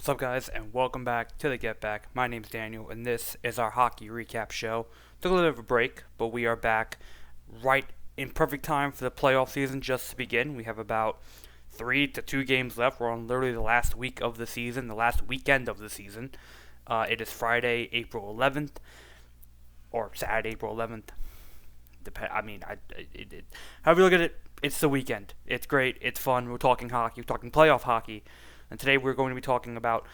What's up, guys, and welcome back to the Get Back. My name's Daniel, and this is our hockey recap show. Took a little bit of a break, but we are back right in perfect time for the playoff season just to begin. We have about 3 to 2 games left. We're on literally the last week of the season, the last weekend of the season. It is Friday, April 11th, or Saturday, April 11th. However you look at it, it's the weekend. It's great. It's fun. We're talking hockey. We're talking playoff hockey. And today we're going to be talking about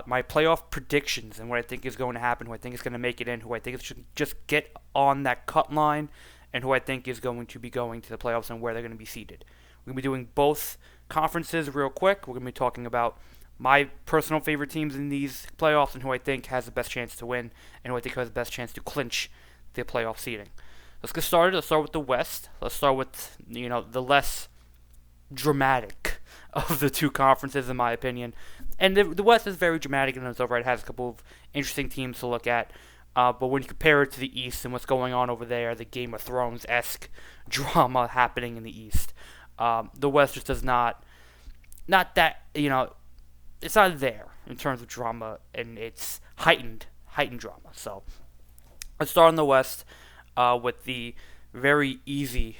my playoff predictions and what I think is going to happen, who I think is going to make it in, who I think should just get on that cut line, and who I think is going to be going to the playoffs and where they're going to be seated. We're going to be doing both conferences real quick. We're going to be talking about my personal favorite teams in these playoffs and who I think has the best chance to win and who I think has the best chance to clinch the playoff seeding. Let's get started. Let's start with the West. Let's start with, the less dramatic of the two conferences, in my opinion. And the West is very dramatic in its own right. It has a couple of interesting teams to look at. But when you compare it to the East and what's going on over there, the Game of Thrones-esque drama happening in the East, the West just does not that, it's not there in terms of drama, and it's heightened drama. So let's start in the West with the very easy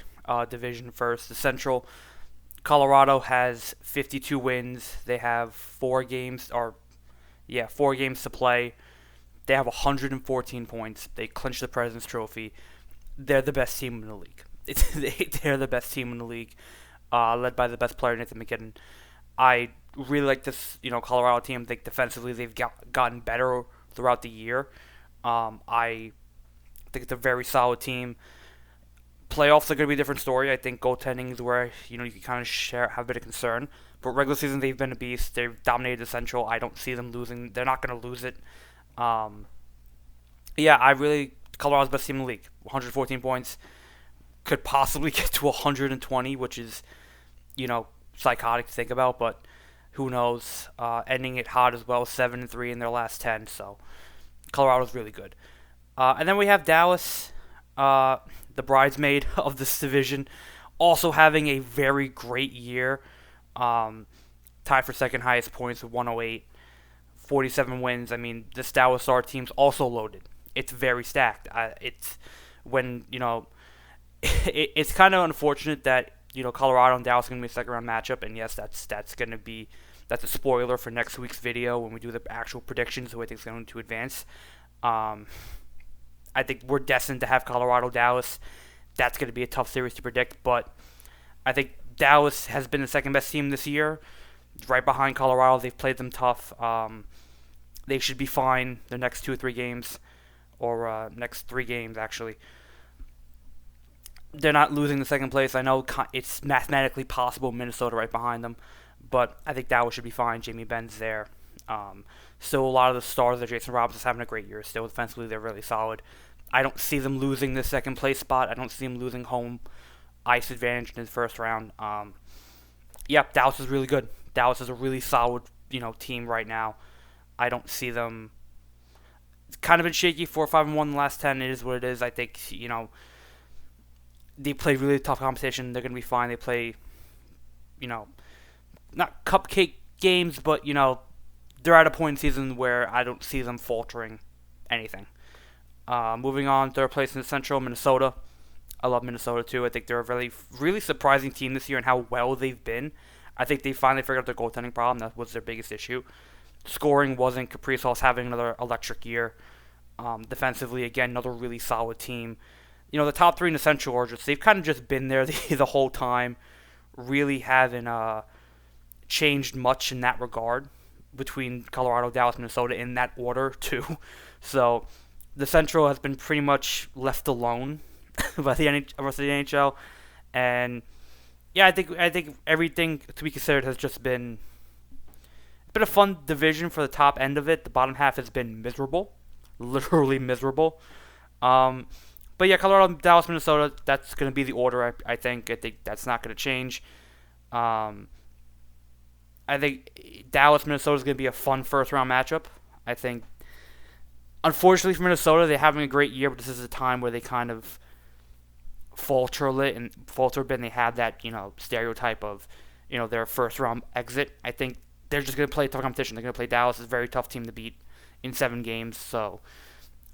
division first, the Central. Colorado has 52 wins. They have 4 games to play. They have 114 points. They clinched the President's Trophy. They're the best team in the league. They're the best team in the league, led by the best player, Nathan McKinnon. I really like this, Colorado team. I think defensively they've gotten better throughout the year. I think it's a very solid team. Playoffs are going to be a different story. I think goaltending is where, you can kind of have a bit of concern. But regular season, they've been a beast. They've dominated the Central. I don't see them losing. They're not going to lose it. Colorado's best team in the league. 114 points. Could possibly get to 120, which is, psychotic to think about. But who knows? Ending it hot as well, 7-3 in their last 10. So Colorado's really good. And then we have Dallas. The bridesmaid of this division, also having a very great year. Tied for second highest points with 108, 47 wins. I mean, this Dallas Star team's also loaded. It's very stacked. It's kind of unfortunate that Colorado and Dallas are going to be a second round matchup, and yes, that's a spoiler for next week's video when we do the actual predictions who I think is going to advance. I think we're destined to have Colorado-Dallas. That's going to be a tough series to predict, but I think Dallas has been the second best team this year, right behind Colorado. They've played them tough. They should be fine the next 2 or 3 games, or next 3 games, actually. They're not losing the second place. I know it's mathematically possible, Minnesota right behind them, but I think Dallas should be fine. Jamie Benn's there. Still, a lot of the stars of Jason Robinson's having a great year. Still, defensively, they're really solid. I don't see them losing the second place spot. I don't see them losing home ice advantage in the first round. Dallas is really good. Dallas is a really solid, team right now. I don't see them. It's kind of been shaky, 4-5-1 in the last 10. It is what it is. I think, they play really tough competition. They're going to be fine. They play, not cupcake games, but, they're at a point in the season where I don't see them faltering anything. Moving on, third place in the Central, Minnesota. I love Minnesota too. I think they're a really, really surprising team this year and how well they've been. I think they finally figured out their goaltending problem. That was their biggest issue. Scoring wasn't. Kaprizov's having another electric year. Defensively, again, another really solid team. The top 3 in the Central are they've kind of just been there the whole time. Really haven't changed much in that regard between Colorado, Dallas, Minnesota in that order too. So the Central has been pretty much left alone by the NHL, and I think everything to be considered has just been a fun division for the top end of it. The bottom half has been miserable, literally miserable. Colorado, Dallas, Minnesota, that's going to be the order. I think that's not going to change. I think Dallas, Minnesota is going to be a fun first-round matchup. I think, unfortunately for Minnesota, they're having a great year, but this is a time where they kind of falter a bit, and they have that, stereotype of, their first-round exit. I think they're just going to play tough competition. They're going to play Dallas, is a very tough team to beat in 7 games. So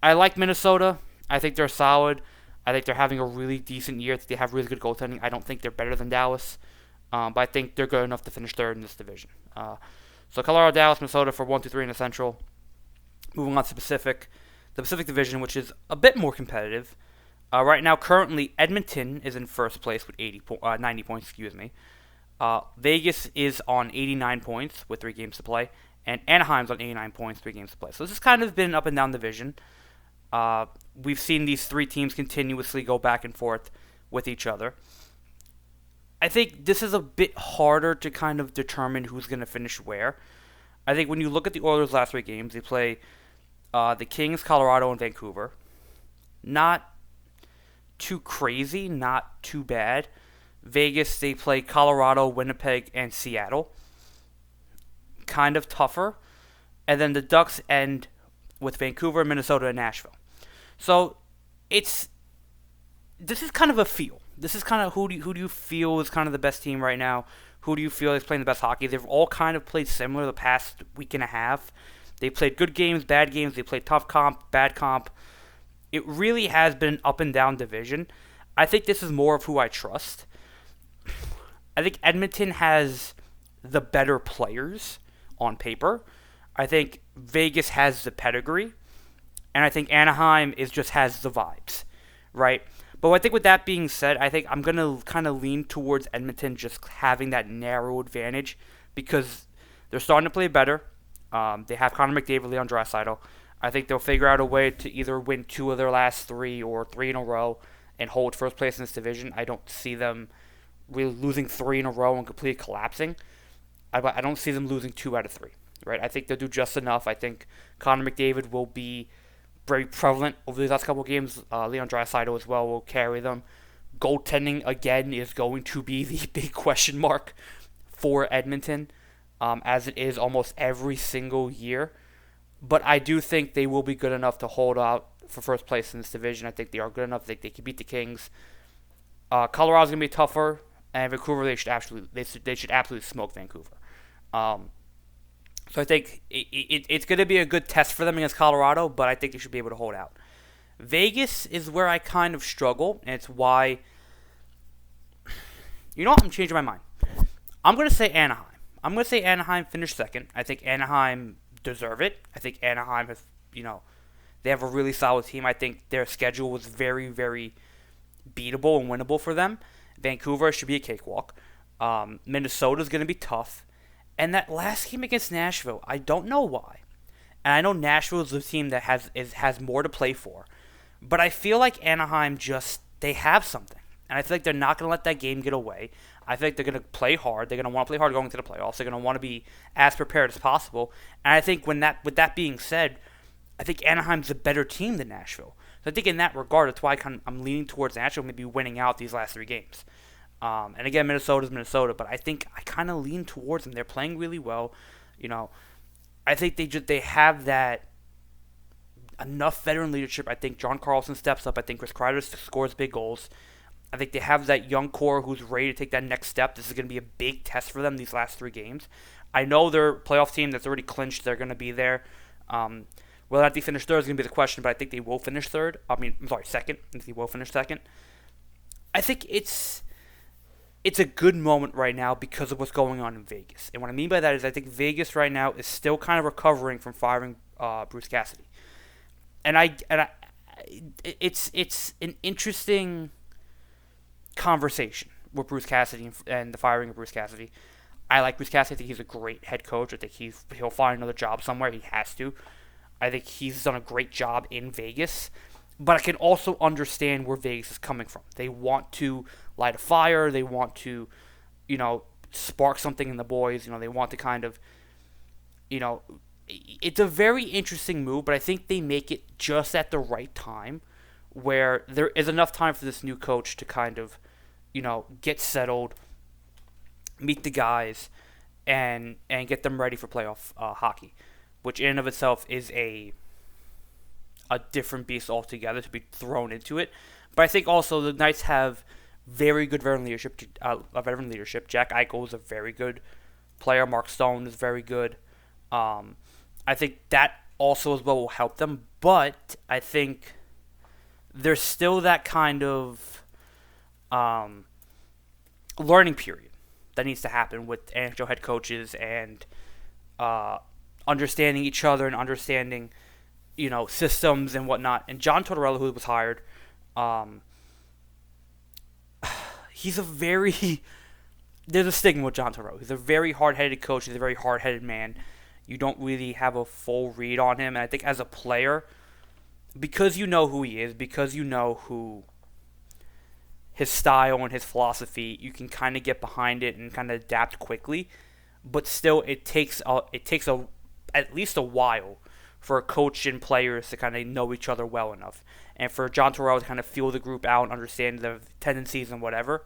I like Minnesota. I think they're solid. I think they're having a really decent year. I think they have really good goaltending. I don't think they're better than Dallas, but I think they're good enough to finish third in this division. So Colorado, Dallas, Minnesota for 1, 2, 3 in the Central. Moving on to the Pacific Division, which is a bit more competitive. Right now, currently, Edmonton is in first place with 90 points. Excuse me. Vegas is on 89 points with 3 games to play, and Anaheim's on 89 points, 3 games to play. So this has kind of been an up and down division. We've seen these 3 teams continuously go back and forth with each other. I think this is a bit harder to kind of determine who's going to finish where. I think when you look at the Oilers' last 3 games, they play the Kings, Colorado, and Vancouver. Not too crazy, not too bad. Vegas, they play Colorado, Winnipeg, and Seattle. Kind of tougher. And then the Ducks end with Vancouver, Minnesota, and Nashville. So this is kind of a feel. This is kind of who do you feel is kind of the best team right now? Who do you feel is playing the best hockey? They've all kind of played similar the past week and a half. They played good games, bad games. They played tough comp, bad comp. It really has been an up and down division. I think this is more of who I trust. I think Edmonton has the better players on paper. I think Vegas has the pedigree. And I think Anaheim just has the vibes, right? But I think with that being said, I think I'm going to kind of lean towards Edmonton just having that narrow advantage because they're starting to play better. They have Connor McDavid, Leon Draisaitl. I think they'll figure out a way to either win 2 of their last 3 or 3 in a row and hold first place in this division. I don't see them really losing 3 in a row and completely collapsing. I don't see them losing 2 out of 3, right? I think they'll do just enough. I think Connor McDavid will be very prevalent over these last couple of games. Leon Draisaitl as well will carry them. Goaltending, again, is going to be the big question mark for Edmonton, as it is almost every single year. But I do think they will be good enough to hold out for first place in this division. I think they are good enough. They can beat the Kings. Colorado's going to be tougher, and Vancouver, they should absolutely smoke Vancouver. So I think it's going to be a good test for them against Colorado, but I think they should be able to hold out. Vegas is where I kind of struggle, and it's why... You know what? I'm changing my mind. I'm going to say Anaheim. I'm going to say Anaheim finished second. I think Anaheim deserve it. I think Anaheim has, they have a really solid team. I think their schedule was very, very beatable and winnable for them. Vancouver should be a cakewalk. Minnesota's going to be tough. And that last game against Nashville, I don't know why. And I know Nashville is a team that has more to play for. But I feel like Anaheim they have something. And I feel like they're not going to let that game get away. I think they're going to play hard. They're going to want to play hard going to the playoffs. They're going to want to be as prepared as possible. And I think with that being said, I think Anaheim's a better team than Nashville. So I think in that regard, that's why I'm leaning towards Nashville maybe winning out these last 3 games. And again, Minnesota's Minnesota, but I think I kind of lean towards them. They're playing really well. I think they have that enough veteran leadership. I think John Carlson steps up. I think Chris Kreider scores big goals. I think they have that young core who's ready to take that next step. This is going to be a big test for them these last 3 games. I know they're a playoff team that's already clinched. They're going to be there. Whether or not they finish third is going to be the question, but I think they will finish second. I think they will finish second. I think it's a good moment right now because of what's going on in Vegas. And what I mean by that is I think Vegas right now is still kind of recovering from firing Bruce Cassidy. And it's an interesting conversation with Bruce Cassidy and the firing of Bruce Cassidy. I like Bruce Cassidy. I think he's a great head coach. I think he'll find another job somewhere. He has to. I think he's done a great job in Vegas. But I can also understand where Vegas is coming from. They want to light a fire. They want to, spark something in the boys. They want to kind of, it's a very interesting move, but I think they make it just at the right time where there is enough time for this new coach to kind of, get settled, meet the guys, and get them ready for playoff hockey, which in and of itself is a different beast altogether to be thrown into it. But I think also the Knights have very good veteran leadership. Jack Eichel is a very good player. Mark Stone is very good. I think that also as well will help them, but I think there's still that kind of learning period that needs to happen with NHL head coaches and understanding each other and understanding, systems and whatnot. And John Tortorella, who was hired, he's a very there's a stigma with John Tortorella. He's a very hard-headed coach. He's a very hard-headed man. You don't really have a full read on him. And I think as a player, because you know who he is, because you know who his style and his philosophy, you can kind of get behind it and kind of adapt quickly. But still, it takes at least a while for a coach and players to kind of know each other well enough, and for John Tortorella to kind of feel the group out and understand the tendencies and whatever.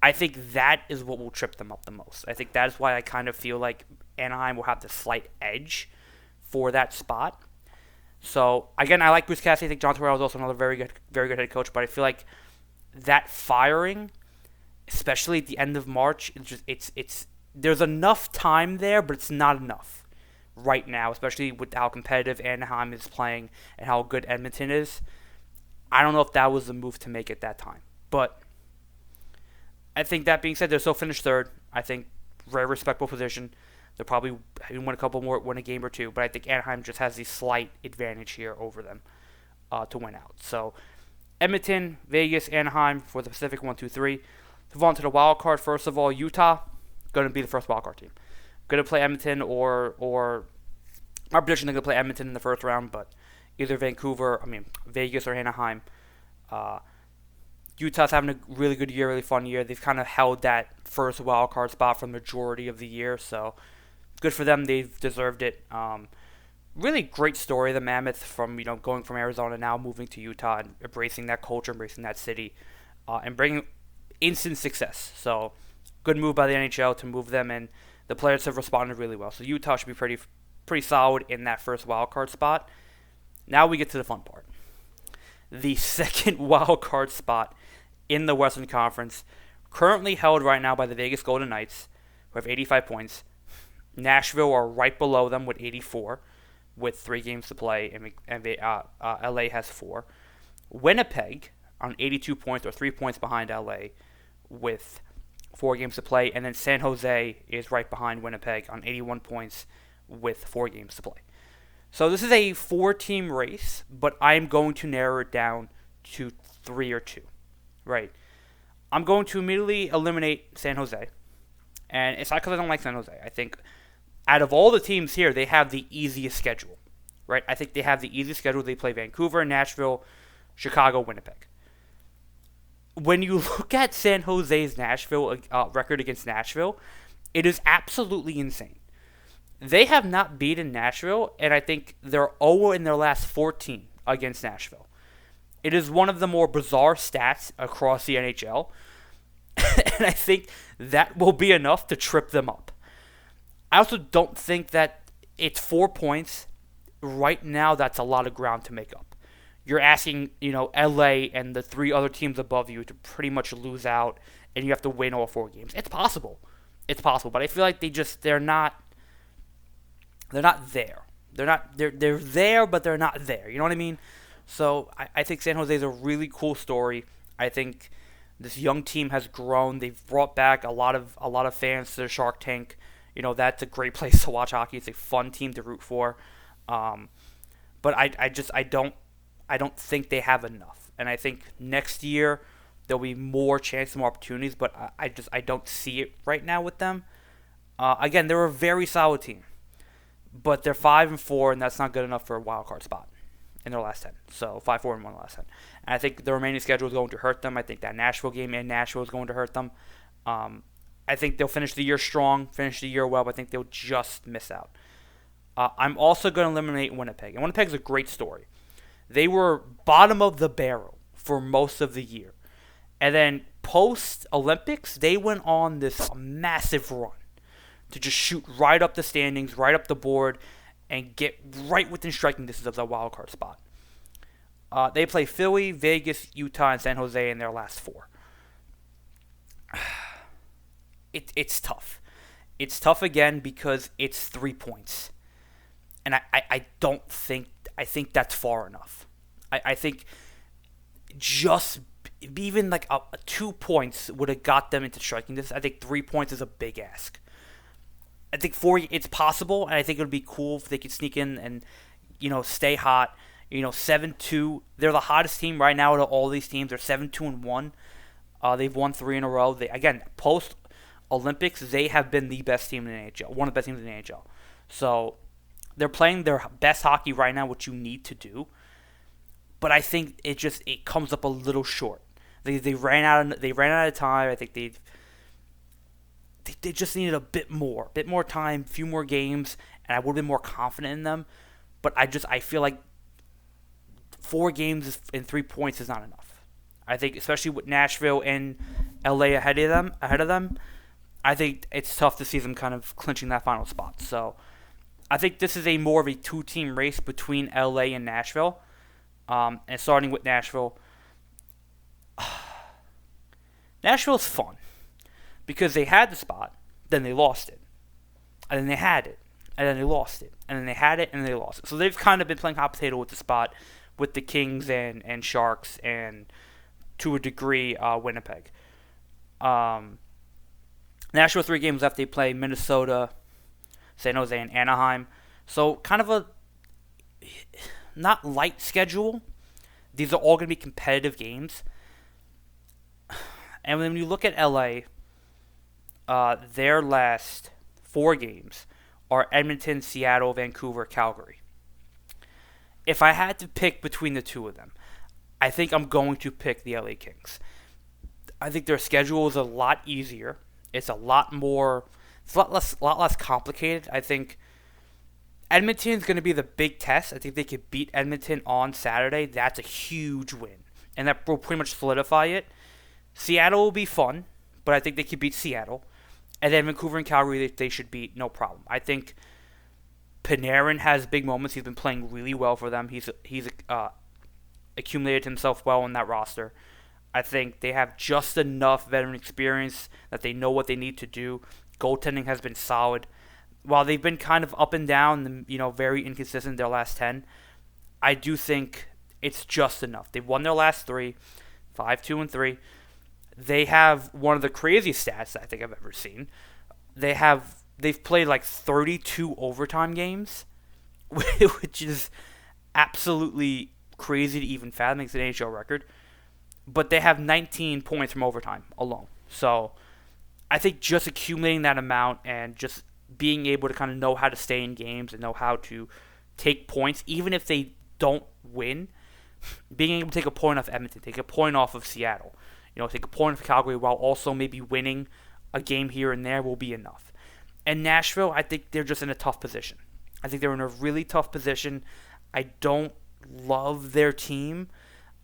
I think that is what will trip them up the most. I think that is why I kind of feel like Anaheim will have the slight edge for that spot. So again, I like Bruce Cassidy. I think John Tortorella is also another very good head coach. But I feel like that firing, especially at the end of March, it's there's enough time there, but it's not enough right now, especially with how competitive Anaheim is playing and how good Edmonton is. I don't know if that was the move to make at that time, but I think that being said, they're still finished third. I think very respectable position. They'll probably win a game or two, but I think Anaheim just has the slight advantage here over them to win out. So Edmonton, Vegas, Anaheim for the Pacific 1, 2, 3. Move on to the wild card. First of all, Utah going to be the first wild card team. Going to play Edmonton or my prediction they're going to play Edmonton in the first round, but either Vegas or Anaheim. Utah's having a really good year, really fun year. They've kind of held that first wild card spot for the majority of the year, so good for them. They've deserved it. Really great story, the Mammoth, from going from Arizona now moving to Utah and embracing that culture, embracing that city, and bringing instant success. So good move by the NHL to move them, and the players have responded really well. So Utah should be pretty solid in that first wild card spot. Now we get to the fun part. The second wild card spot in the Western Conference, currently held right now by the Vegas Golden Knights, who have 85 points. Nashville are right below them with 84, with 3 games to play, and LA has 4. Winnipeg on 82 points, or 3 points behind LA, with 4 games to play, and then San Jose is right behind Winnipeg on 81 points with 4 games to play. So this is a 4-team race, but I'm going to narrow it down to 3 or 2. Right. I'm going to immediately eliminate San Jose. And it's not because I don't like San Jose. I think out of all the teams here, they have the easiest schedule. Right? I think they have the easiest schedule. They play Vancouver, Nashville, Chicago, Winnipeg. When you look at San Jose's record against Nashville, it is absolutely insane. They have not beaten Nashville, and I think they're 0 in their last 14 against Nashville. It is one of the more bizarre stats across the NHL, and I think that will be enough to trip them up. I also don't think that it's 4 points. Right now, that's a lot of ground to make up. You're asking, LA and the 3 other teams above you to pretty much lose out, and you have to win all 4 games. It's possible. But I feel like they're not there. They're there, but they're not there. You know what I mean? So I think San Jose is a really cool story. I think this young team has grown. They've brought back a lot of fans to the Shark Tank. That's a great place to watch hockey. It's a fun team to root for. But I don't think they have enough. And I think next year there'll be more chances, more opportunities. But I don't see it right now with them. Again, they're a very solid team. But they're 5-4, and that's not good enough for a wild card spot in their last 10. So 5-4 and 1 in the last 10. And I think the remaining schedule is going to hurt them. I think that Nashville game in Nashville is going to hurt them. I think they'll finish the year strong, finish the year well, but I think they'll just miss out. I'm also going to eliminate Winnipeg. And Winnipeg's a great story. They were bottom of the barrel for most of the year. And then post-Olympics, they went on this massive run to just shoot right up the standings, right up the board, and get right within striking distance of the wild card spot. They play Philly, Vegas, Utah, and San Jose in their last 4. It's tough. It's tough again because it's 3 points. And I don't think, I think that's far enough. I think just even like a 2 points would have got them into striking distance. I think 3 points is a big ask. I think four, it's possible, and I think it would be cool if they could sneak in and, stay hot. 7-2. They're the hottest team right now out of all these teams. They're 7-2-1. They've won three in a row. Again, post Olympics, they have been the best team in the NHL, one of the best teams in the NHL. So they're playing their best hockey right now, which you need to do. But I think it comes up a little short. They ran out of time. I think they just needed a bit more time, a few more games, and I would have been more confident in them. But I feel like 4 games and 3 points is not enough. I think especially with Nashville and LA ahead of them, I think it's tough to see them kind of clinching that final spot. So I think this is more of a 2-team race between LA and Nashville. And starting with Nashville, Nashville's fun because they had the spot, then they lost it, and then they had it, and then they lost it, and then they had it, and then they lost it. So they've kind of been playing hot potato with the spot with the Kings and Sharks and to a degree Winnipeg. Nashville 3 games left. They play Minnesota, San Jose, and Anaheim. So kind of a not light schedule. These are all going to be competitive games. And when you look at LA, their last 4 games are Edmonton, Seattle, Vancouver, Calgary. If I had to pick between the two of them, I think I'm going to pick the LA Kings. I think their schedule is a lot easier. It's a lot less complicated. I think Edmonton's going to be the big test. I think they could beat Edmonton on Saturday. That's a huge win, and that will pretty much solidify it. Seattle will be fun, but I think they could beat Seattle. And then Vancouver and Calgary, they should beat, no problem. I think Panarin has big moments. He's been playing really well for them. He's accumulated himself well in that roster. I think they have just enough veteran experience that they know what they need to do. Goaltending has been solid. While they've been kind of up and down, very inconsistent their last 10, I do think it's just enough. They've won their last 3, 5-2-3. They have one of the craziest stats I think I've ever seen. They've played like 32 overtime games, which is absolutely crazy to even fathom. It's an NHL record. But they have 19 points from overtime alone. So I think just accumulating that amount and just being able to kind of know how to stay in games and know how to take points, even if they don't win, being able to take a point off Edmonton, take a point off of Seattle, take a point off Calgary while also maybe winning a game here and there will be enough. And Nashville, I think they're just in a tough position. I think they're in a really tough position. I don't love their team.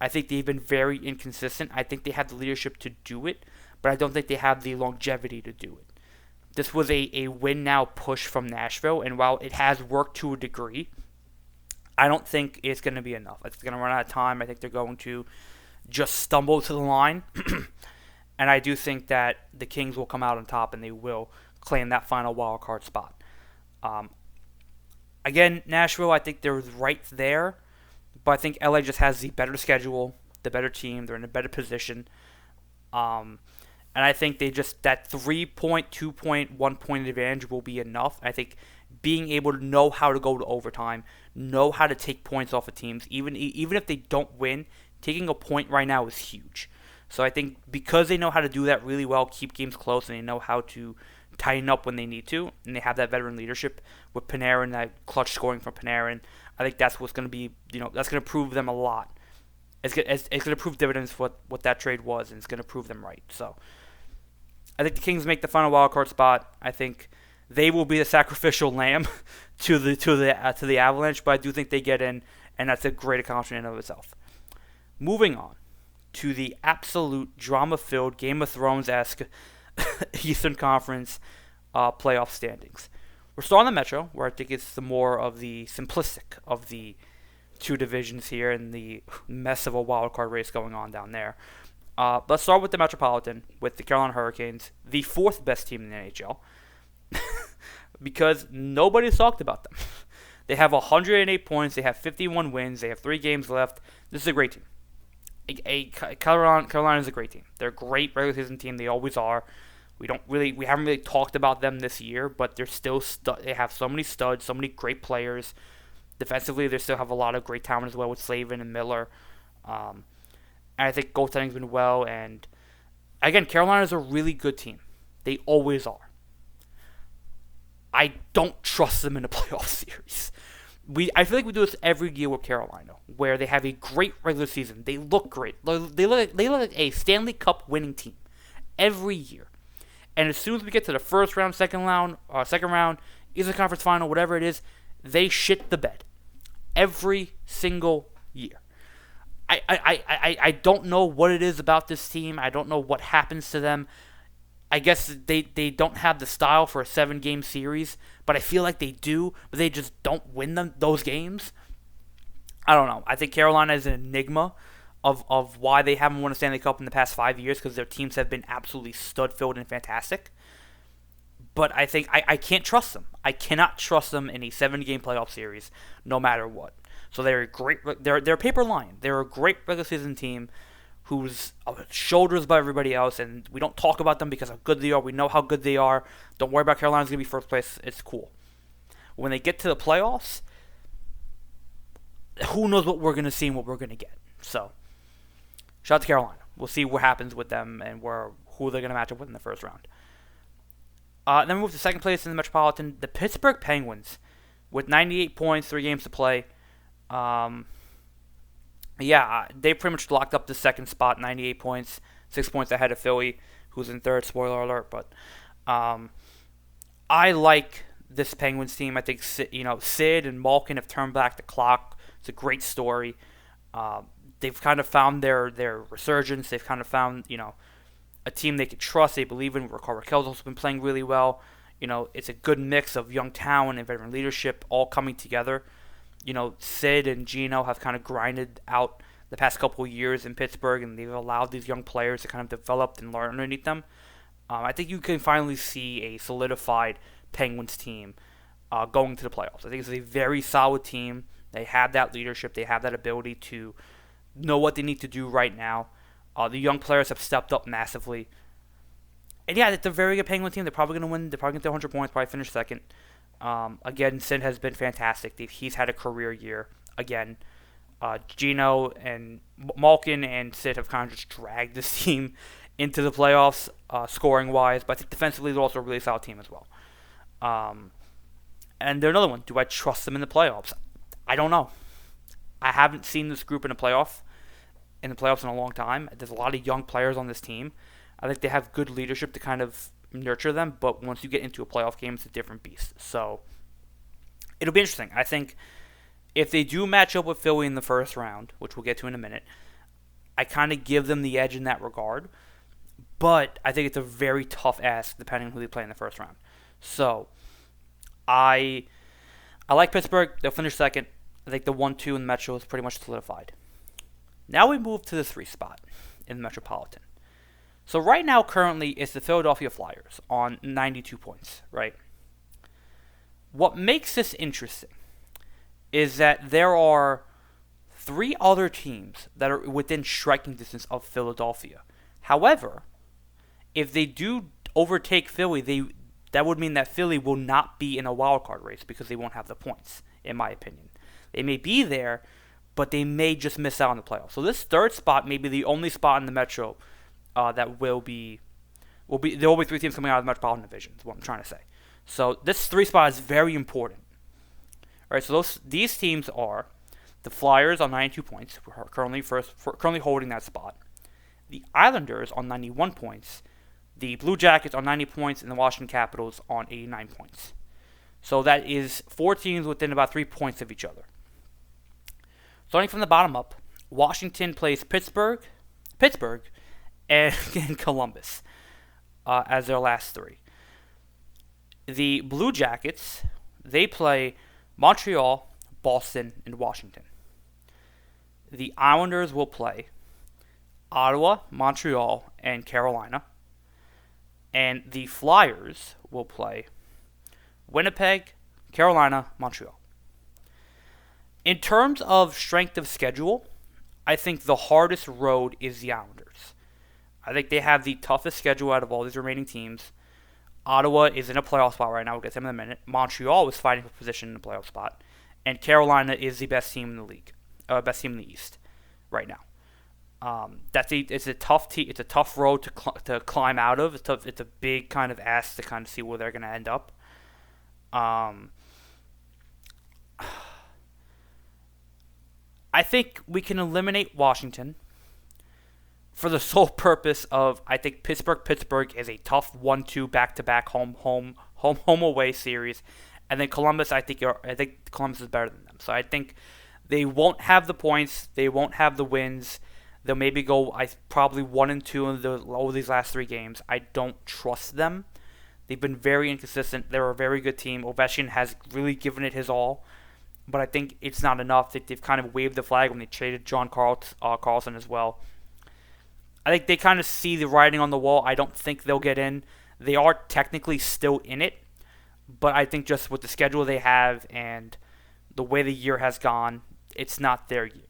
I think they've been very inconsistent. I think they have the leadership to do it, but I don't think they have the longevity to do it. This was a win-now push from Nashville, and while it has worked to a degree, I don't think it's going to be enough. It's going to run out of time. I think they're going to just stumble to the line, and I do think that the Kings will come out on top, and they will claim that final wild card spot. Again, Nashville, I think they're right there, but I think LA just has the better schedule, the better team. They're in a better position. And I think that 3-point, 2-point, 1-point advantage will be enough. I think being able to know how to go to overtime, know how to take points off of teams, even if they don't win, taking a point right now is huge. So I think because they know how to do that really well, keep games close, and they know how to tighten up when they need to, and they have that veteran leadership with Panarin, that clutch scoring from Panarin, I think that's what's going to be, that's going to prove them a lot. It's going to prove dividends for what that trade was, and it's going to prove them right. So I think the Kings make the final wildcard spot. I think they will be the sacrificial lamb to the Avalanche, but I do think they get in, and that's a great accomplishment in and of itself. Moving on to the absolute drama-filled, Game of Thrones-esque Eastern Conference playoff standings. We're still on the Metro, where I think it's the more of the simplistic of the two divisions here and the mess of a wild card race going on down there. Let's start with the Metropolitan, with the Carolina Hurricanes, the 4th best team in the NHL. because nobody's talked about them. They have 108 points. They have 51 wins. They have 3 games left. This is a great team. Carolina is a great team. They're a great regular season team. They always are. We haven't really talked about them this year, but they're still they have so many studs, so many great players. Defensively, they still have a lot of great talent as well with Slavin and Miller. And I think goaltending's been well. And again, Carolina is a really good team. They always are. I don't trust them in a playoff series. I feel like we do this every year with Carolina, where they have a great regular season. They look great. They look like a Stanley Cup winning team every year. And as soon as we get to the first round, second round, Eastern Conference Final, whatever it is, they shit the bed every single year. I don't know what it is about this team. I don't know what happens to them. I guess they don't have the style for a 7-game series, but I feel like they do, but they just don't win those games. I don't know. I think Carolina is an enigma of why they haven't won a Stanley Cup in the past 5 years, because their teams have been absolutely stud-filled and fantastic. But I think I can't trust them. I cannot trust them in a 7-game playoff series, no matter what. So they're a great. They're a paper lion. They're a great regular season team who's shoulders by everybody else, and we don't talk about them because of how good they are. We know how good they are. Don't worry about Carolina's going to be first place. It's cool. When they get to the playoffs, who knows what we're going to see and what we're going to get. So, shout out to Carolina. We'll see what happens with them and who they're going to match up with in the first round. Then we move to second place in the Metropolitan, the Pittsburgh Penguins, with 98 points, 3 games to play. They pretty much locked up the second spot, 98 points, 6 points ahead of Philly, who's in third, spoiler alert. But I like this Penguins team. I think Sid and Malkin have turned back the clock. It's a great story. They've kind of found their resurgence. They've kind of found, a team they can trust, they believe in. Rickard Rakell's also been playing really well. It's a good mix of young talent and veteran leadership all coming together. Sid and Gino have kind of grinded out the past couple of years in Pittsburgh, and they've allowed these young players to kind of develop and learn underneath them. I think you can finally see a solidified Penguins team going to the playoffs. I think it's a very solid team. They have that leadership. They have that ability to know what they need to do right now. The young players have stepped up massively. And yeah, it's a very good Penguin team. They're probably going to win. They're probably going to get 100 points, probably finish second. Again, Sid has been fantastic. He's had a career year. Again, Gino and Malkin and Sid have kind of just dragged this team into the playoffs, scoring-wise. But I think defensively, they're also a really solid team as well. And they're another one. Do I trust them in the playoffs? I don't know. I haven't seen this group in the playoffs in a long time. There's a lot of young players on this team. I think they have good leadership to kind of nurture them, but once you get into a playoff game, it's a different beast. So it'll be interesting. I think if they do match up with Philly in the first round, which we'll get to in a minute, I kind of give them the edge in that regard. But I think it's a very tough ask depending on who they play in the first round. So I like Pittsburgh. They'll finish second. I think the 1-2 in the Metro is pretty much solidified. Now we move to the 3 spot in the Metropolitan. So right now, currently, it's the Philadelphia Flyers on 92 points, right? What makes this interesting is that there are 3 other teams that are within striking distance of Philadelphia. However, if they do overtake Philly, that would mean that Philly will not be in a wild card race because they won't have the points, in my opinion. They may be there, but they may just miss out on the playoffs. So this 3rd spot may be the only spot in the Metro that will be there will be 3 teams coming out of the Metropolitan Division, is what I'm trying to say. So this 3 spot is very important. All right, so these teams are the Flyers on 92 points, who are currently holding that spot. The Islanders on 91 points, the Blue Jackets on 90 points, and the Washington Capitals on 89 points. So that is 4 teams within about 3 points of each other. Starting from the bottom up, Washington plays Pittsburgh, and Columbus as their last 3. The Blue Jackets, they play Montreal, Boston, and Washington. The Islanders will play Ottawa, Montreal, and Carolina. And the Flyers will play Winnipeg, Carolina, Montreal. In terms of strength of schedule, I think the hardest road is the Islanders. I think they have the toughest schedule out of all these remaining teams. Ottawa is in a playoff spot right now. We'll get to them in a minute. Montreal is fighting for position in the playoff spot. And Carolina is the best team in the league. Best team in the East right now. It's a tough it's a tough road to climb out of. It's a big kind of ask to kind of see where they're going to end up. I think we can eliminate Washington for the sole purpose of I think Pittsburgh is a tough 1-2 back-to-back home away series, and then Columbus I think Columbus is better than them. So I think they won't have the points, they won't have the wins. They'll maybe go probably 1-2 over these last 3 games. I don't trust them. They've been very inconsistent. They're a very good team. Ovechkin has really given it his all, but I think it's not enough. They've kind of waved the flag when they traded John Carlson as well. I think they kind of see the writing on the wall. I don't think they'll get in. They are technically still in it, but I think just with the schedule they have and the way the year has gone, it's not their year.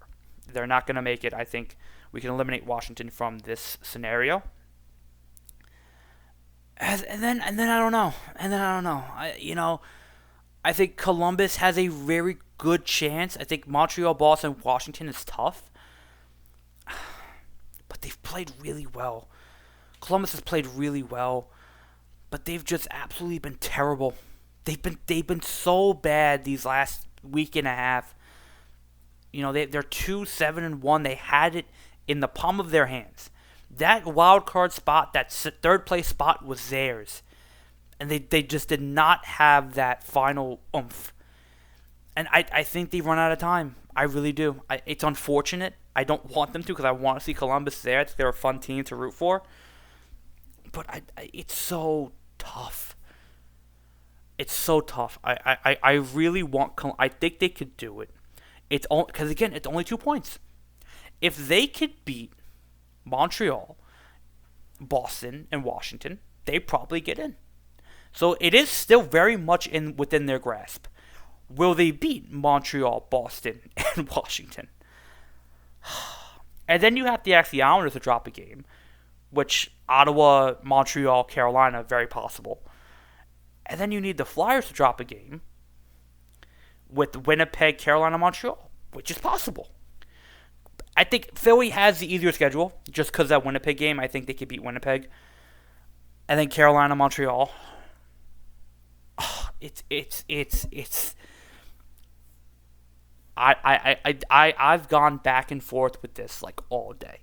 They're not going to make it. I think we can eliminate Washington from this scenario. And then I don't know. I think Columbus has a very good chance. I think Montreal, Boston, Washington is tough. But they've played really well. Columbus has played really well, but they've just absolutely been terrible. They've been so bad these last week and a half. They're 2-7-1. They had it in the palm of their hands. That wild card spot, that third place spot, was theirs, and they just did not have that final oomph. And I think they've run out of time. I really do. It's unfortunate. I don't want them to because I want to see Columbus there. They're a fun team to root for. But it's so tough. It's so tough. I really want. I think they could do it. It's all because again, it's only 2 points. If they could beat Montreal, Boston, and Washington, they probably get in. So it is still very much within their grasp. Will they beat Montreal, Boston, and Washington? And then you have to ask the Islanders to drop a game, which Ottawa, Montreal, Carolina, very possible. And then you need the Flyers to drop a game with Winnipeg, Carolina, Montreal, which is possible. I think Philly has the easier schedule just because that Winnipeg game. I think they could beat Winnipeg. And then Carolina, Montreal. I've gone back and forth with this like all day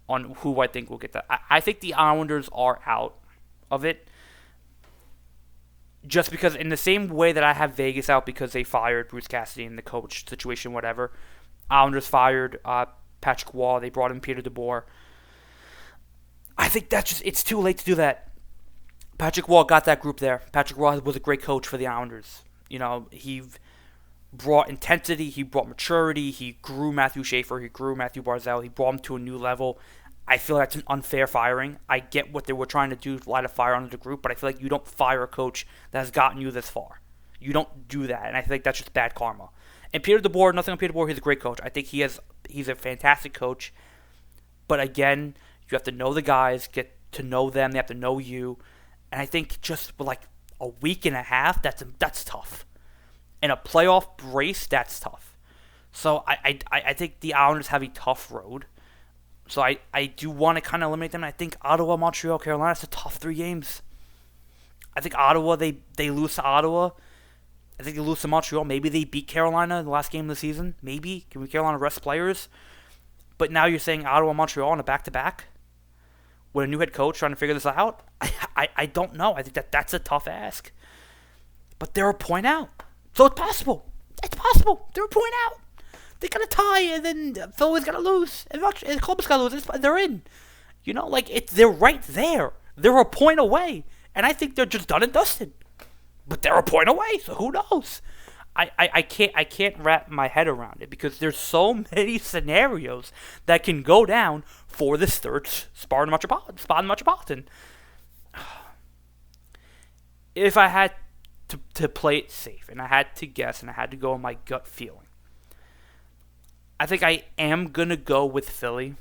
on who I think will get that. I think the Islanders are out of it. Just because in the same way that I have Vegas out because they fired Bruce Cassidy in the coach situation, whatever. Islanders fired Patrick Waugh. They brought in Peter DeBoer. I think it's too late to do that. Patrick Waugh got that group there. Patrick Waugh was a great coach for the Islanders. He brought intensity. He brought maturity. He grew Matthew Schaefer. He grew Matthew Barzal. He brought him to a new level. I feel that's an unfair firing. I get what they were trying to do, light a fire under the group, but I feel like you don't fire a coach that has gotten you this far. You don't do that, and I feel like that's just bad karma. And Peter DeBoer, nothing on Peter DeBoer, he's a great coach. I think he's a fantastic coach. But again, you have to know the guys, get to know them, they have to know you. And I think just for like a week and a half, that's tough. In a playoff race, that's tough. So I think the Islanders have a tough road. So I do want to kind of eliminate them. And I think Ottawa, Montreal, Carolina, it's a tough 3 games. I think Ottawa, they lose to Ottawa. I think they lose to Montreal. Maybe they beat Carolina in the last game of the season. Maybe. Can Carolina rest players? But now you're saying Ottawa, Montreal on a back-to-back? With a new head coach trying to figure this out? I don't know. I think that's a tough ask. But they're a point out. So it's possible. It's possible. They're a point out. They got to tie, and then Philly's got to lose. And Columbus got to lose. They're in. They're right there. They're a point away. And I think they're just done and dusted. But they're a point away, so who knows? I can't wrap my head around it because there's so many scenarios that can go down for this third spot in the Metropolitan. If I had to play it safe, and I had to guess, and I had to go on my gut feeling. I think I am gonna go with Philly.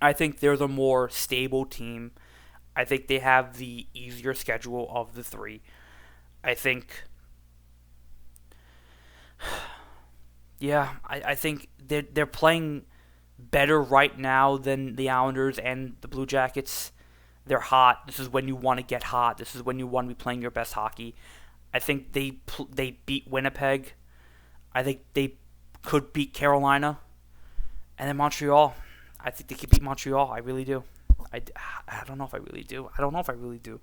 I think they're the more stable team. I think they have the easier schedule of the three. I think, I think they're playing better right now than the Islanders and the Blue Jackets. They're hot. This is when you want to get hot. This is when you want to be playing your best hockey. I think they beat Winnipeg. I think they could beat Carolina. And then Montreal. I think they could beat Montreal. I really do. I don't know if I really do. I don't know if I really do.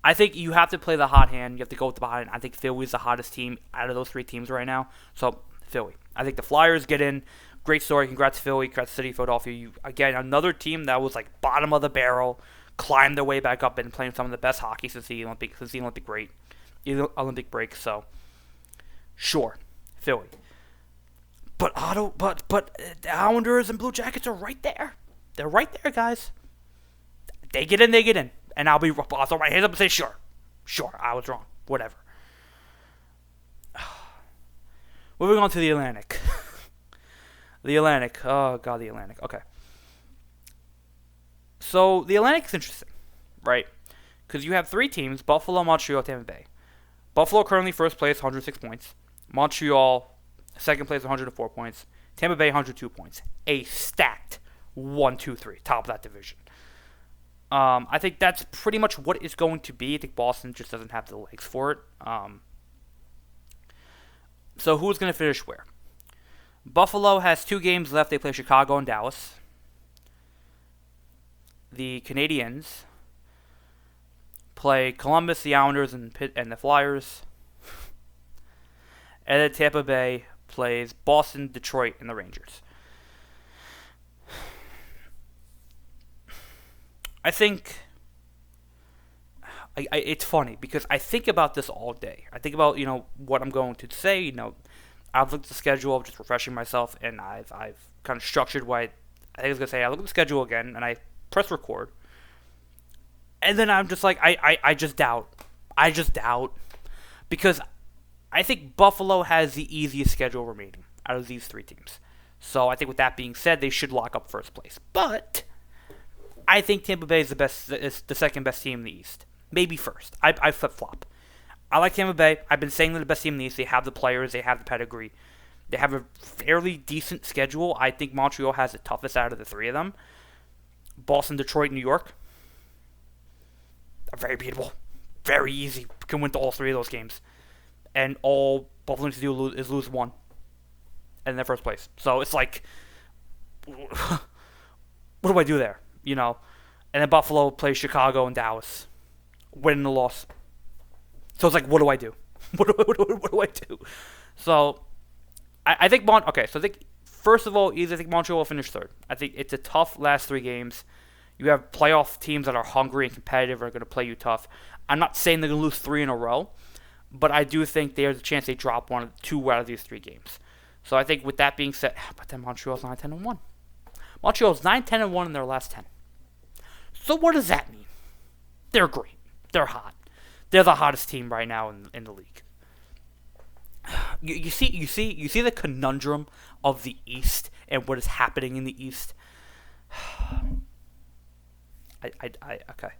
I think you have to play the hot hand. You have to go with the hot hand. I think Philly's the hottest team out of those three teams right now. So, Philly. I think the Flyers get in. Great story. Congrats, Philly. Congrats, City, Philadelphia. Again, another team that was like bottom of the barrel, climbed their way back up and playing some of the best hockey since the Olympic break. So, sure, Philly. But the Islanders and Blue Jackets are right there. They're right there, guys. They get in. And I'll throw my hands up and say, sure, I was wrong. Whatever. Moving on to the Atlantic. The Atlantic. Oh, God, the Atlantic. Okay. So, the Atlantic is interesting, right? Because you have three teams, Buffalo, Montreal, Tampa Bay. Buffalo currently first place, 106 points. Montreal, second place, 104 points. Tampa Bay, 102 points. A stacked 1-2-3, top of that division. I think that's pretty much what it's going to be. I think Boston just doesn't have the legs for it. So who's going to finish where? Buffalo has 2 games left. They play Chicago and Dallas. The Canadiens play Columbus, the Islanders, and the Flyers. And then Tampa Bay plays Boston, Detroit, and the Rangers. I think it's funny because I think about this all day. I think about, what I'm going to say. I've looked at the schedule, I'm just refreshing myself, and I've kind of structured what I think I was going to say. I look at the schedule again, and I press record. And then I'm just like, I just doubt. I just doubt. Because I think Buffalo has the easiest schedule remaining out of these three teams. So I think with that being said, they should lock up first place. But I think Tampa Bay is the second best team in the East. Maybe first. I flip-flop. I like Tampa Bay. I've been saying they're the best team in the East. They have the players. They have the pedigree. They have a fairly decent schedule. I think Montreal has the toughest out of the three of them. Boston, Detroit, New York are very beatable. Very easy. Can win all three of those games. And all Buffalo needs to do is lose one. And in their first place. So it's like, what do I do there? And then Buffalo plays Chicago and Dallas. Win the loss. So it's like, what do I do? What do I do? So I think so I think first of all, I think Montreal will finish third. I think it's a tough last 3 games. You have playoff teams that are hungry and competitive are going to play you tough. I'm not saying they're going to lose 3 in a row, but I do think there's a chance they drop 2 out of these 3 games. So I think with that being said, but then Montreal's 9-10-1. Montreal's 9-10-1 in their last 10. So what does that mean? They're great. They're hot. They're the hottest team right now in the league. You see the conundrum of the East and what is happening in the East. Okay.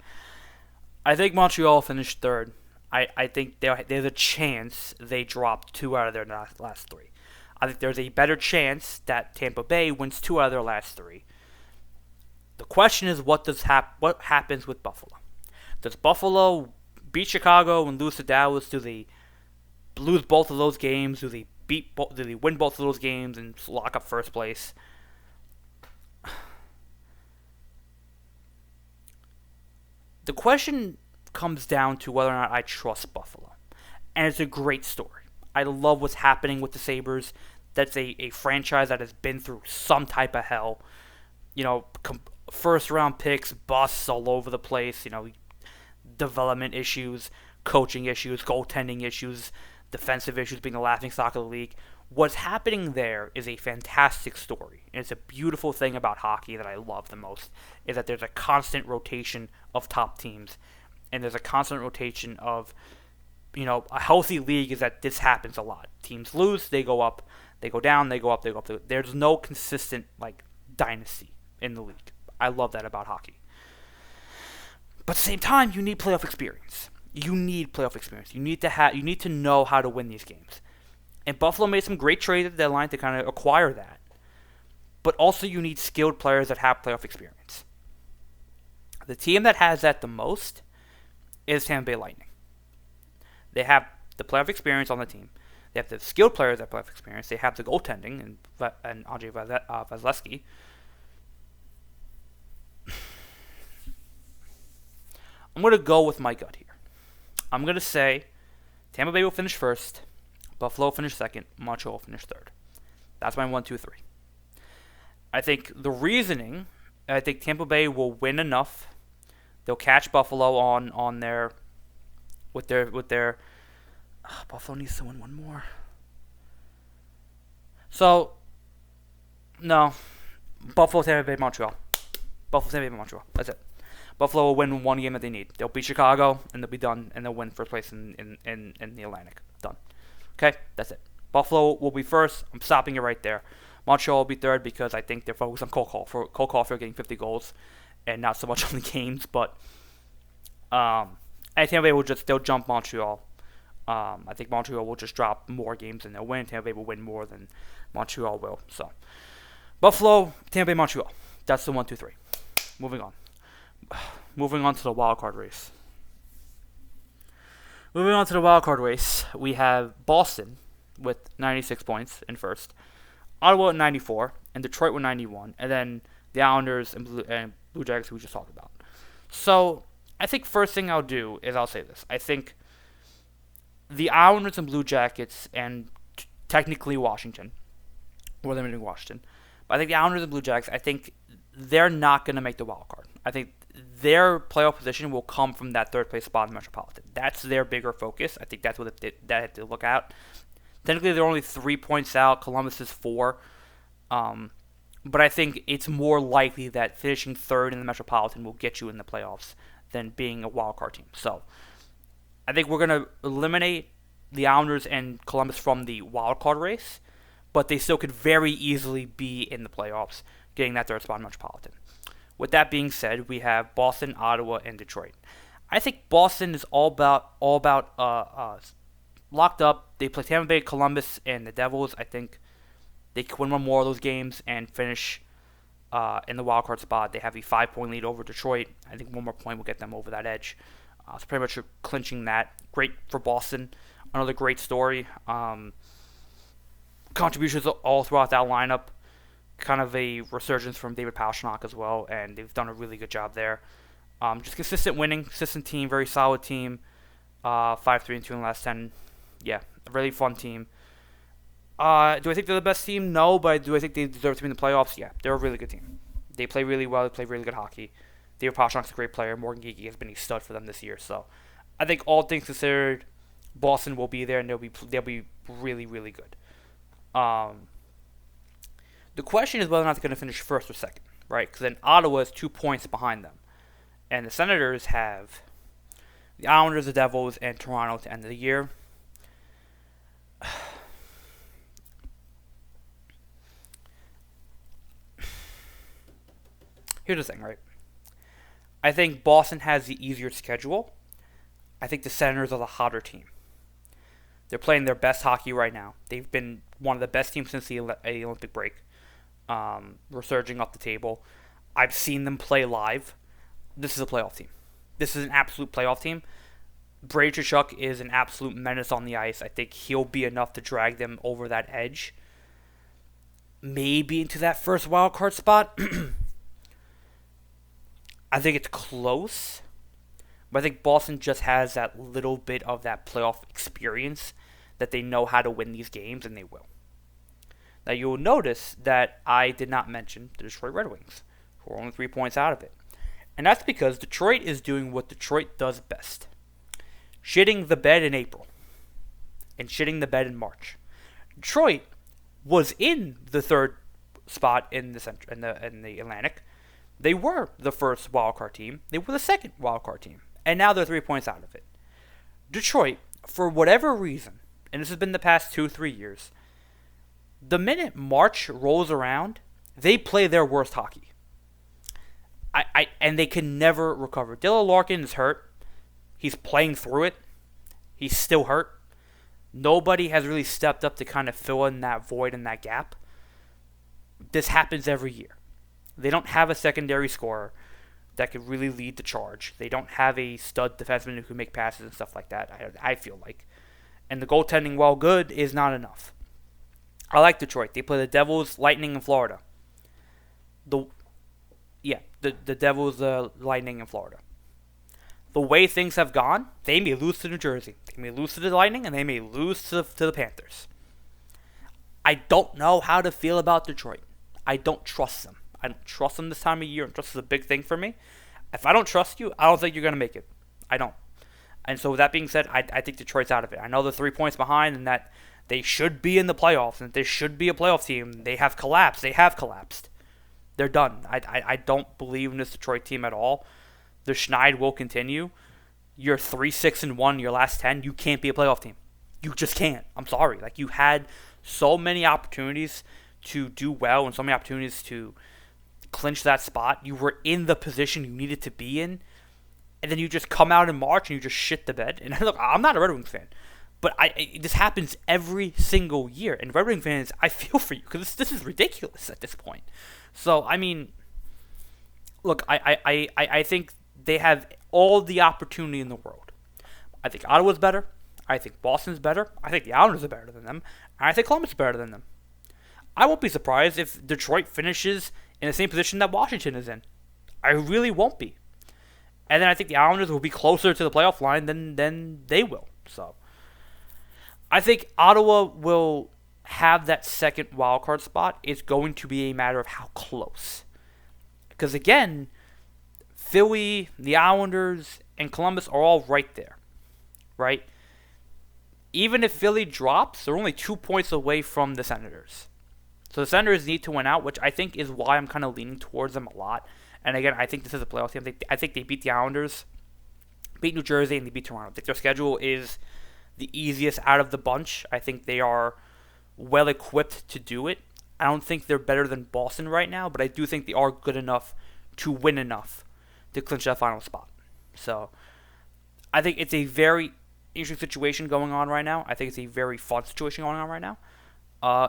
I think Montreal finished third. I think there's a chance they drop 2 out of their last 3. I think there's a better chance that Tampa Bay wins 2 out of their last 3. The question is, what happens with Buffalo? Does Buffalo beat Chicago and lose to Dallas? Do they lose both of those games? Do they win both of those games and lock up first place? The question comes down to whether or not I trust Buffalo. And it's a great story. I love what's happening with the Sabres. That's a franchise that has been through some type of hell. First round picks, busts all over the place. Development issues, coaching issues, goaltending issues, defensive issues being the laughingstock of the league. What's happening there is a fantastic story. And it's a beautiful thing about hockey that I love the most, is that there's a constant rotation of top teams. and there's a constant rotation of, a healthy league is that this happens a lot. Teams lose, they go up, they go down, they go up, they go up. There's no consistent dynasty in the league. I love that about hockey. But at the same time, you need playoff experience. You need to know how to win these games. And Buffalo made some great trades at the deadline to kind of acquire that. But also you need skilled players that have playoff experience. The team that has that the most is Tampa Bay Lightning. They have the playoff experience on the team. They have the skilled players that have playoff experience. They have the goaltending and Andrei Vasilevsky. I'm going to go with my gut here. I'm going to say Tampa Bay will finish first, Buffalo will finish second, Montreal will finish third. That's my 1, 2, 3. I think the reasoning, I think Tampa Bay will win enough. They'll catch Buffalo on their Buffalo needs to win one more. So, no. Buffalo, Tampa Bay, Montreal. Buffalo, Tampa Bay, Montreal. That's it. Buffalo will win one game that they need. They'll beat Chicago, and they'll be done, and they'll win first place in the Atlantic. Done. Okay? That's it. Buffalo will be first. I'm stopping it right there. Montreal will be third because I think they're focused on Cole Caulfield getting 50 goals and not so much on the games. But and Tampa Bay they'll jump Montreal. I think Montreal will just drop more games than they'll win. Tampa Bay will win more than Montreal will. So Buffalo, Tampa Bay, Montreal. That's the 1, 2, 3. Moving on. Moving on to the wild card race. We have Boston with 96 points in first, Ottawa at 94, and Detroit with 91, and then the Islanders and Blue Jackets, who we just talked about. So I think first thing I'll do is I'll say this. I think the Islanders and Blue Jackets, and technically Washington, or limiting Washington, but I think the Islanders and Blue Jackets, I think they're not going to make the wild card. I think their playoff position will come from that third place spot in the Metropolitan. That's their bigger focus. I think that's what they have to look at. Technically, they're only 3 points out. Columbus is 4. But I think it's more likely that finishing third in the Metropolitan will get you in the playoffs than being a wild card team. So I think we're going to eliminate the Islanders and Columbus from the wild card race, but they still could very easily be in the playoffs, getting that third spot in Metropolitan. With that being said, we have Boston, Ottawa, and Detroit. I think Boston is all about locked up. They play Tampa Bay, Columbus, and the Devils. I think they can win one more of those games and finish in the wild card spot. They have a 5-point lead over Detroit. I think one more point will get them over that edge. It's pretty much clinching that. Great for Boston. Another great story. Contributions all throughout that lineup. Kind of a resurgence from David Pastrnak as well, and they've done a really good job there. Just consistent winning, consistent team, very solid team. 5-3-2 in the last 10. Yeah, a really fun team. Do I think they're the best team? No, but do I think they deserve to be in the playoffs? Yeah, they're a really good team. They play really well. They play really good hockey. David Pastrnak's a great player. Morgan Geekie has been a stud for them this year. So I think all things considered, Boston will be there, and they'll be really, really good. The question is whether or not they're going to finish first or second, right? Because then Ottawa is 2 points behind them. And the Senators have the Islanders, the Devils, and Toronto at the end of the year. Here's the thing, right? I think Boston has the easier schedule. I think the Senators are the hotter team. They're playing their best hockey right now. They've been one of the best teams since the Olympic break. Resurging up the table. I've seen them play live. This is a playoff team. This is an absolute playoff team. Brady Tkachuk is an absolute menace on the ice. I think he'll be enough to drag them over that edge. Maybe into that first wild card spot. I think it's close. But I think Boston just has that little bit of that playoff experience that they know how to win these games, and they will. Now, you'll notice that I did not mention the Detroit Red Wings, who are only 3 points out of it. And that's because Detroit is doing what Detroit does best. Shitting the bed in April. And shitting the bed in March. Detroit was in the third spot in the Atlantic. They were the first wildcard team. They were the second wildcard team. and now they're 3 points out of it. Detroit, for whatever reason, and this has been the past 2-3 years, the minute March rolls around, they play their worst hockey. And they can never recover. Dylan Larkin is hurt. He's playing through it. He's still hurt. Nobody has really stepped up to kind of fill in that void and that gap. This happens every year. They don't have a secondary scorer that could really lead the charge. They don't have a stud defenseman who can make passes and stuff like that, I feel like. And the goaltending, while good, is not enough. I like Detroit. They play the Devils, Lightning, in Florida. The Devils, Lightning, in Florida. The way things have gone, they may lose to New Jersey. They may lose to the Lightning, and they may lose to the Panthers. I don't know how to feel about Detroit. I don't trust them. I don't trust them this time of year, and trust is a big thing for me. If I don't trust you, I don't think you're going to make it. I don't. And so with that being said, I think Detroit's out of it. I know they're 3 points behind and that they should be in the playoffs and they should be a playoff team. They have collapsed. They have collapsed. They're done. I don't believe in this Detroit team at all. The Schneid will continue. You're 3-6-1 your last 10. You can't be a playoff team. You just can't. I'm sorry. Like, you had so many opportunities to do well and so many opportunities to clinch that spot. You were in the position you needed to be in, and then you just come out in March and you just shit the bed. And look, I'm not a Red Wings fan, but this happens every single year. And Red Wings fans, I feel for you because this is ridiculous at this point. So, I mean, look, I think they have all the opportunity in the world. I think Ottawa's better. I think Boston's better. I think the Islanders are better than them. And I think Columbus is better than them. I won't be surprised if Detroit finishes in the same position that Washington is in. I really won't be. And then I think the Islanders will be closer to the playoff line than they will. So I think Ottawa will have that second wildcard spot. It's going to be a matter of how close. Because again, Philly, the Islanders, and Columbus are all right there. Right? Even if Philly drops, they're only 2 points away from the Senators. So the Senators need to win out, which I think is why I'm kind of leaning towards them a lot. And again, I think this is a playoff team. I think they beat the Islanders, beat New Jersey, and they beat Toronto. I think their schedule is the easiest out of the bunch. I think they are well equipped to do it. I don't think they're better than Boston right now, but I do think they are good enough to win enough to clinch that final spot. So I think it's a very interesting situation going on right now. I think it's a very fun situation going on right now.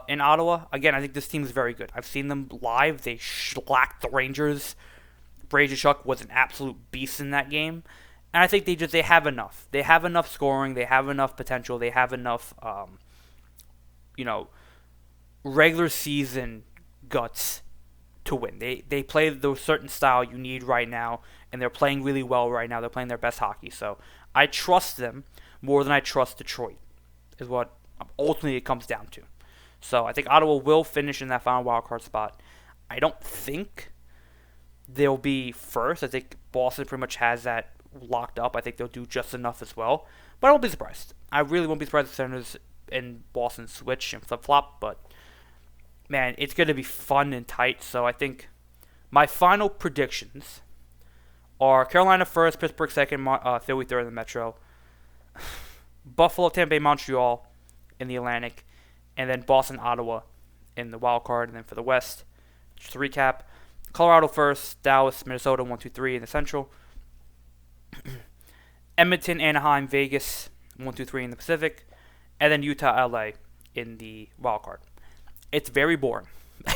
In Ottawa, again, I think this team is very good. I've seen them live. They shellacked the Rangers. Brady Tkachuk was an absolute beast in that game. And I think they have enough. They have enough scoring. They have enough potential. They have enough, regular season guts to win. They play the certain style you need right now, and they're playing really well right now. They're playing their best hockey. So I trust them more than I trust Detroit, is what ultimately it comes down to. So I think Ottawa will finish in that final wildcard spot. I don't think they'll be first. I think Boston pretty much has that locked up. I think they'll do just enough as well. But I won't be surprised. I really won't be surprised if the Senators and Boston switch and flip-flop. But, man, it's going to be fun and tight. So I think my final predictions are Carolina first, Pittsburgh second, Philly third in the Metro, Buffalo, Tampa Bay, Montreal in the Atlantic, and then Boston, Ottawa in the wild card. And then for the West, just to recap, Colorado first, Dallas, Minnesota, 1, 2, 3 in the Central. Edmonton, Anaheim, Vegas, 1, 2, 3 in the Pacific. And then Utah, LA in the wild card. It's very boring.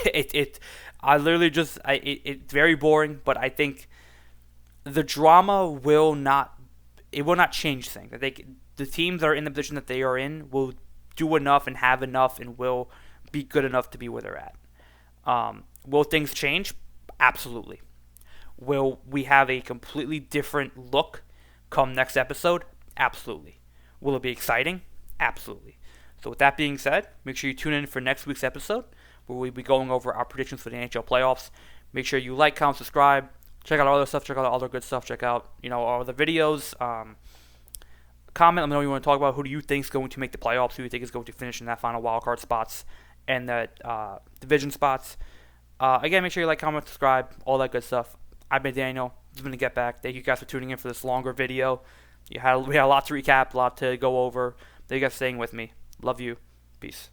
It's very boring, but I think the drama will not change things. I think the teams that are in the position that they are in will do enough and have enough and will be good enough to be where they're at. Will things change? Absolutely. Will we have a completely different look come next episode? Absolutely. Will it be exciting? Absolutely. So with that being said, make sure you tune in for next week's episode where we'll be going over our predictions for the NHL playoffs. Make sure you like, comment, subscribe. Check out our other stuff. Check out all the good stuff. Check out, all the videos. Comment. Let me know what you want to talk about. Who do you think is going to make the playoffs? Who do you think is going to finish in that final wildcard spots and the division spots? Again, make sure you like, comment, subscribe, all that good stuff. I've been Daniel. It's been a Get Back. Thank you guys for tuning in for this longer video. We had a lot to recap, a lot to go over. Thank you guys for staying with me. Love you. Peace.